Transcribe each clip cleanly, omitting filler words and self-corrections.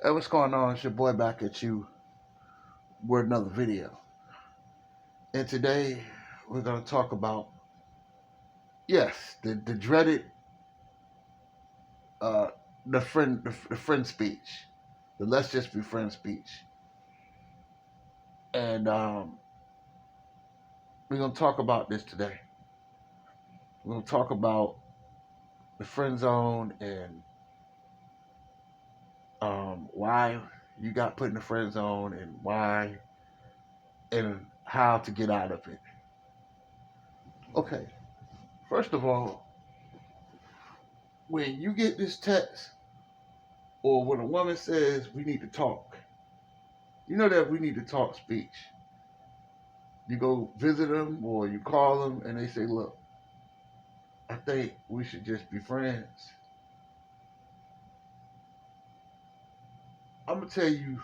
Hey, what's going on? It's your boy back at you with another video. And today we're going to talk about, yes, the dreaded, uh, the friend speech, the let's just be friends speech. And we're going to talk about this today. We're going to talk about the friend zone and why you got put in the friend zone and why and how to get out of it. Okay, first of all, when you get this text or when a woman says we need to talk, you know that we need to talk speech. You go visit them or you call them and they say, look, I think we should just be friends. I'm going to tell you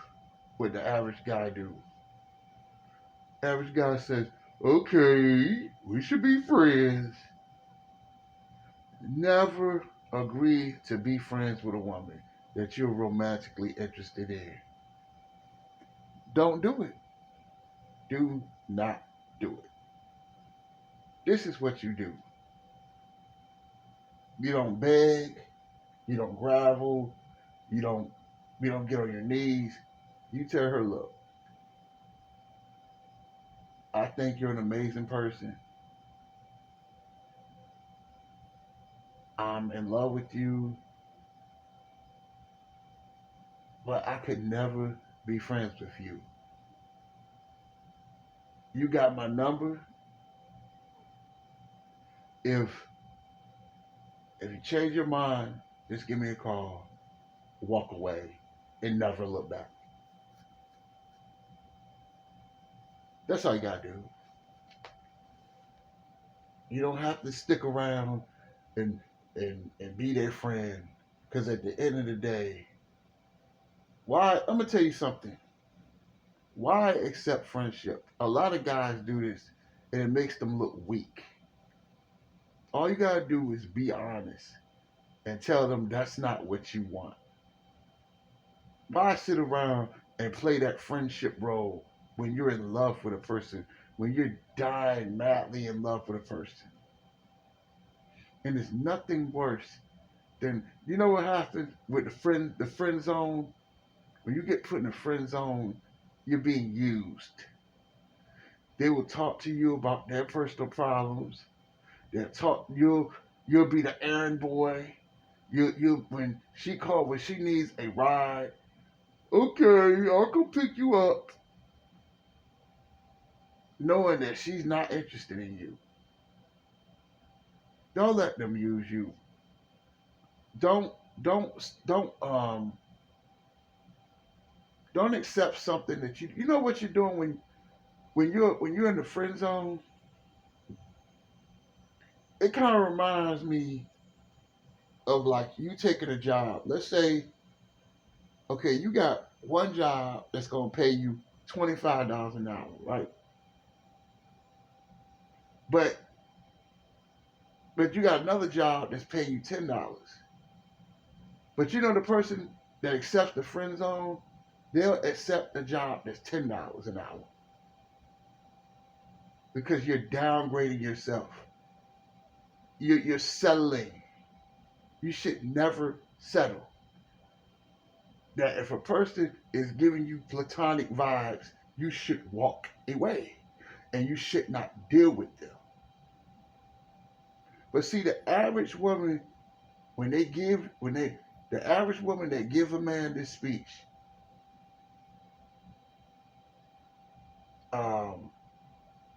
what the average guy do. Average guy says, okay, we should be friends. Never agree to be friends with a woman that you're romantically interested in. Don't do it. Do not do it. This is what you do. You don't beg, you don't grovel, you don't get on your knees. You tell her, look, I think you're an amazing person. I'm in love with you, but I could never be friends with you. You got my number. If you change your mind, just give me a call, walk away, and never look back. That's all you gotta do. You don't have to stick around and be their friend. Because at the end of the day, why? I'm gonna tell you something. Why accept friendship? A lot of guys do this, and it makes them look weak. All you gotta do is be honest and tell them that's not what you want. Why sit around and play that friendship role when you're in love with a person, when you're dying madly in love with a person? And there's nothing worse than, you know what happens with the friend zone? When you get put in the friend zone, you're being used. They will talk to you about their personal problems. They'll talk. You'll be the errand boy. You when she needs a ride. Okay, I'll come pick you up, knowing that she's not interested in you. Don't let them use you. Don't don't don't accept something that you know what you're doing when you're in the friend zone. It kind of reminds me of like you taking a job. Let's say, okay, you got one job that's gonna pay you $25 an hour, right? But you got another job that's paying you $10. But you know the person that accepts the friend zone, they'll accept the job that's $10 an hour because you're downgrading yourself. You're settling. You should never settle. That if a person is giving you platonic vibes, you should walk away and you should not deal with them. But see, the average woman that give a man this speech, um,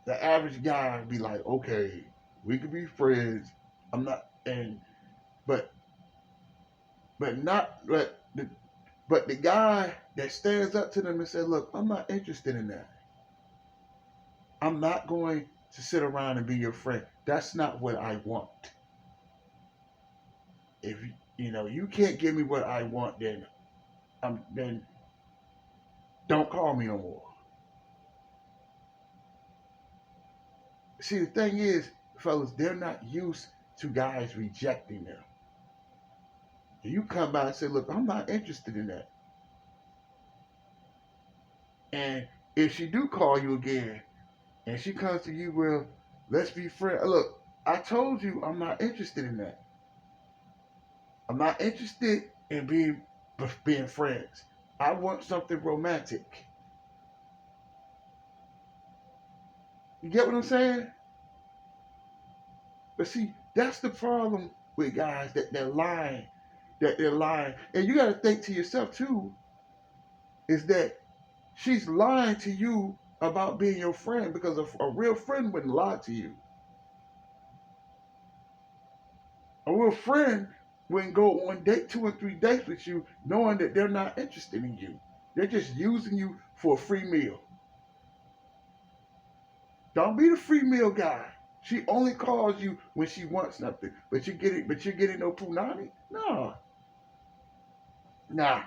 the average guy would be like, okay, we could be friends. I'm not, and but not but the guy that stands up to them and says, look, I'm not interested in that. I'm not going to sit around and be your friend. That's not what I want. If you can't give me what I want, then don't call me no more. See, the thing is, fellas, they're not used to guys rejecting them. You come by and say, look, I'm not interested in that. And if she do call you again and she comes to you, well, let's be friends. Look, I told you I'm not interested in that. I'm not interested in being friends. I want something romantic. You get what I'm saying? But see, that's the problem with guys that they're lying. That they're lying. And you gotta think to yourself too, is that she's lying to you about being your friend because a real friend wouldn't lie to you. A real friend wouldn't go on date 2 or 3 dates with you knowing that they're not interested in you. They're just using you for a free meal. Don't be the free meal guy. She only calls you when she wants something. But you're getting no punani? No. Nah.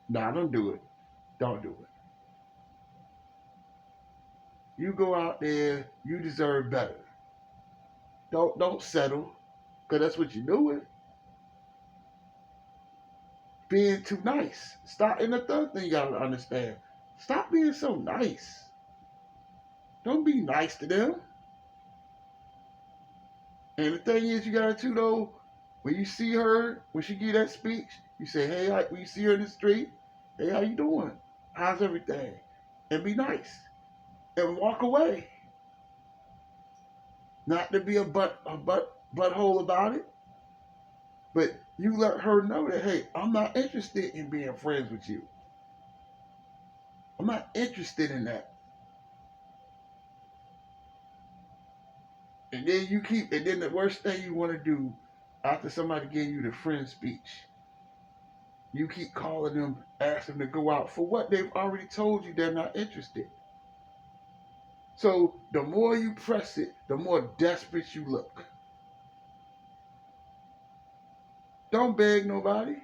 Nah, don't do it. Don't do it. You go out there, you deserve better. Don't settle. Cause that's what you're doing. Being too nice. Stop, and the third thing you gotta understand. Stop being so nice. Don't be nice to them. And the thing is, you gotta too though. When you see her, when she give that speech, you say, "Hey, when you see her in the street, hey, how you doing? How's everything?" And be nice and walk away. Not to be a butthole about it, but you let her know that, hey, I'm not interested in being friends with you. I'm not interested in that. And then the worst thing you want to do after somebody gave you the friend speech, you keep calling them, asking them to go out for what they've already told you they're not interested. So the more you press it, the more desperate you look. Don't beg nobody.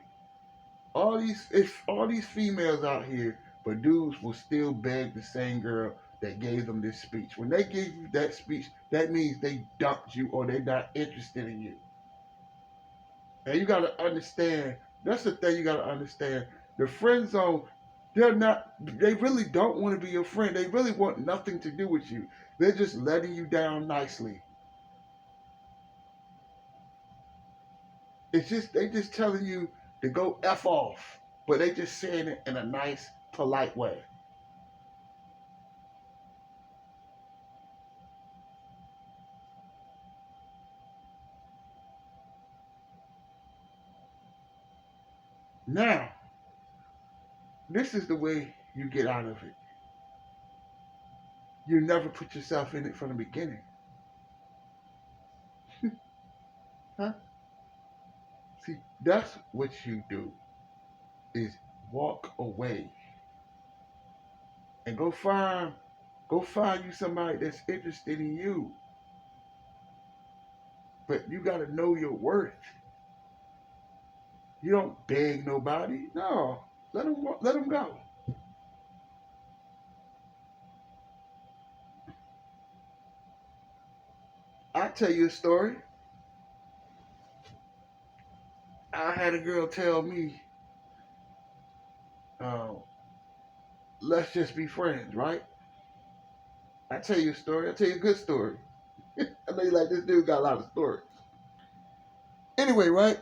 All these females out here, but dudes will still beg the same girl that gave them this speech. When they give you that speech, that means they dumped you or they're not interested in you. And you gotta understand. That's the thing you gotta understand. The friend zone, they're not. They really don't want to be your friend. They really want nothing to do with you. They're just letting you down nicely. It's just they just telling you to go f off, but they just saying it in a nice, polite way. Now, this is the way you get out of it. You never put yourself in it from the beginning. Huh? See, that's what you do is walk away and go find you somebody that's interested in you. But you gotta know your worth. You don't beg nobody. No, let them go. I'll tell you a story. I had a girl tell me, uh, let's just be friends, right? I tell you a story. I tell you a good story. I know you like this dude got a lot of stories. Anyway, right?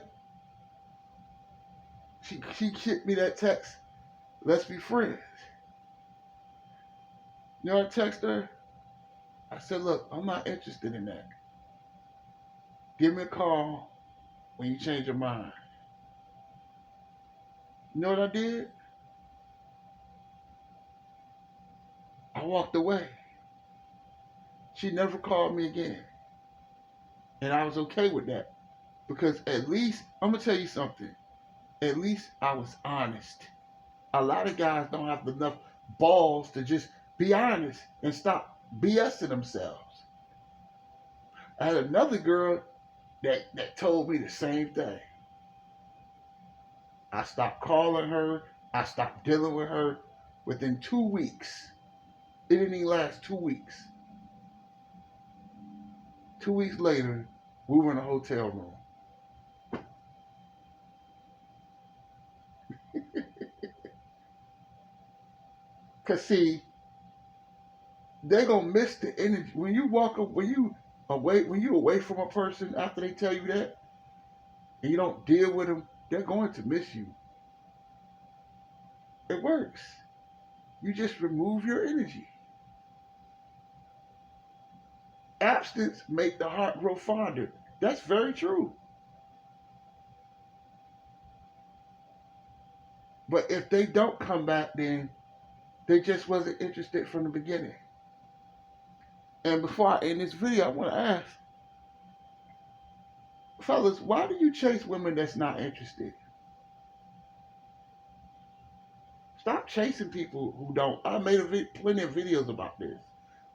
She sent me that text. Let's be friends. You know, I text her. I said, look, I'm not interested in that. Give me a call when you change your mind. You know what I did? I walked away. She never called me again, and I was okay with that because at least I'm gonna tell you something. At least I was honest. A lot of guys don't have enough balls to just be honest and stop BSing themselves. I had another girl that told me the same thing. I stopped calling her. I stopped dealing with her within 2 weeks. It didn't even last 2 weeks. 2 weeks later, we were in a hotel room. Cause see, they're gonna miss the energy when you walk up when you away from a person after they tell you that and you don't deal with them. They're going to miss you. It works. You just remove your energy. Abstinence make the heart grow fonder. That's very true. But if they don't come back, then they just wasn't interested from the beginning. And before I end this video, I want to ask, fellas, why do you chase women that's not interested? Stop chasing people who don't. I made plenty of videos about this.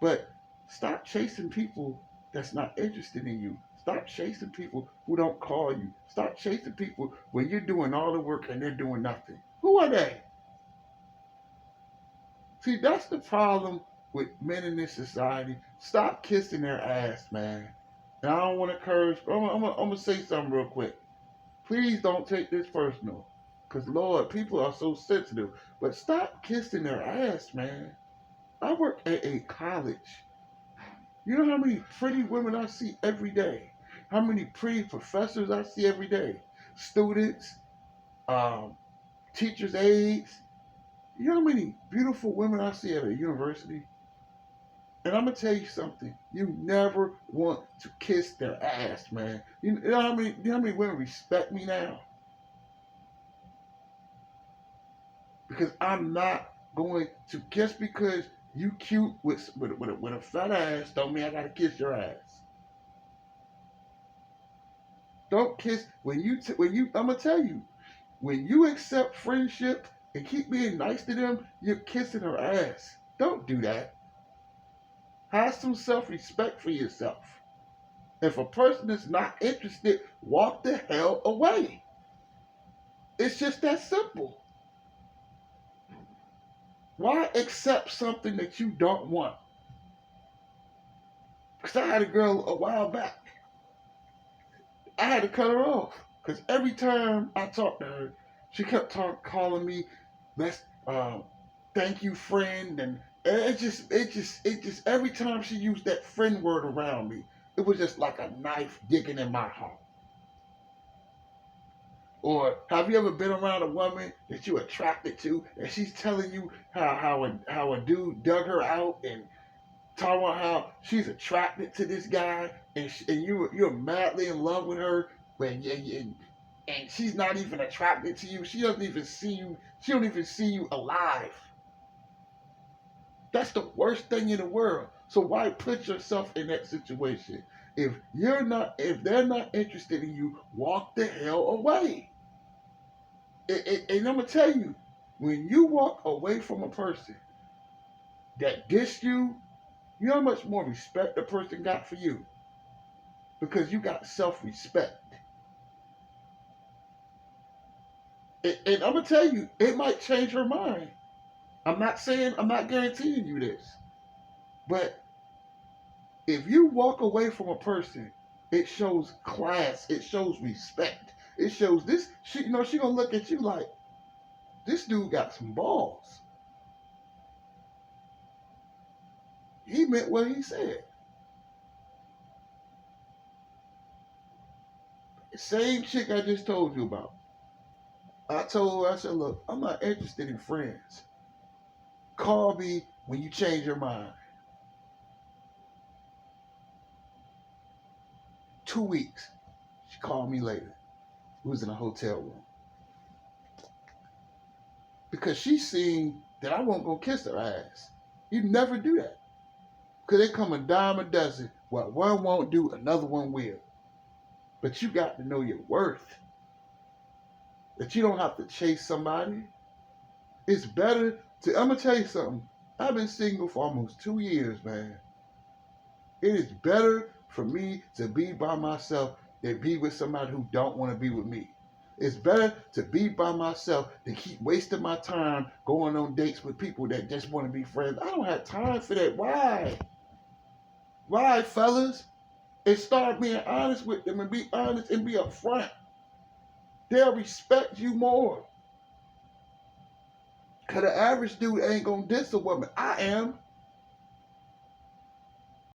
But stop chasing people that's not interested in you. Stop chasing people who don't call you. Stop chasing people when you're doing all the work and they're doing nothing. Who are they? See, that's the problem with men in this society. Stop kissing their ass, man. And I don't want to curse, but I'm going to say something real quick. Please don't take this personal. Because, Lord, people are so sensitive. But stop kissing their ass, man. I work at a college. You know how many pretty women I see every day? How many pretty professors I see every day? Students, teachers' aides. You know how many beautiful women I see at a university? And I'm going to tell you something. You never want to kiss their ass, man. You know how many women respect me now? Because I'm not going to, just because you cute with a fat ass don't mean I got to kiss your ass. Don't kiss, I'm going to tell you, when you accept friendship and keep being nice to them, you're kissing her ass. Don't do that. Have some self-respect for yourself. If a person is not interested, walk the hell away. It's just that simple. Why accept something that you don't want? Because I had a girl a while back. I had to cut her off. Because every time I talked to her, she kept calling me, let's thank you, friend. And it just, every time she used that friend word around me, it was just like a knife digging in my heart. Or have you ever been around a woman that you're attracted to and she's telling you how a dude dug her out and talking about how she's attracted to this guy and you're madly in love with her, but and she's not even attracted to you. She doesn't even see you. She don't even see you alive. That's the worst thing in the world. So why put yourself in that situation? If they're not interested in you, walk the hell away. And I'm gonna tell you, when you walk away from a person that dissed you, you know how much more respect the person got for you? Because you got self-respect. And I'm gonna tell you, it might change her mind. I'm not guaranteeing you this. But if you walk away from a person, it shows class, it shows respect. It shows this, she gonna look at you like, this dude got some balls. He meant what he said. Same chick I just told you about. I told her, I said, look, I'm not interested in friends. Call me when you change your mind. 2 weeks. She called me later. We was in a hotel room. Because she seen that I won't go kiss her ass. You never do that. Because they come a dime a dozen. What one won't do, another one will. But you got to know your worth. That you don't have to chase somebody. It's better to, I'm going to tell you something. I've been single for almost 2 years, man. It is better for me to be by myself than be with somebody who don't want to be with me. It's better to be by myself than keep wasting my time going on dates with people that just want to be friends. I don't have time for that. Why? Why, fellas? And start being honest with them and be honest and be upfront. They'll respect you more. Cause the average dude ain't gonna diss a woman. I am.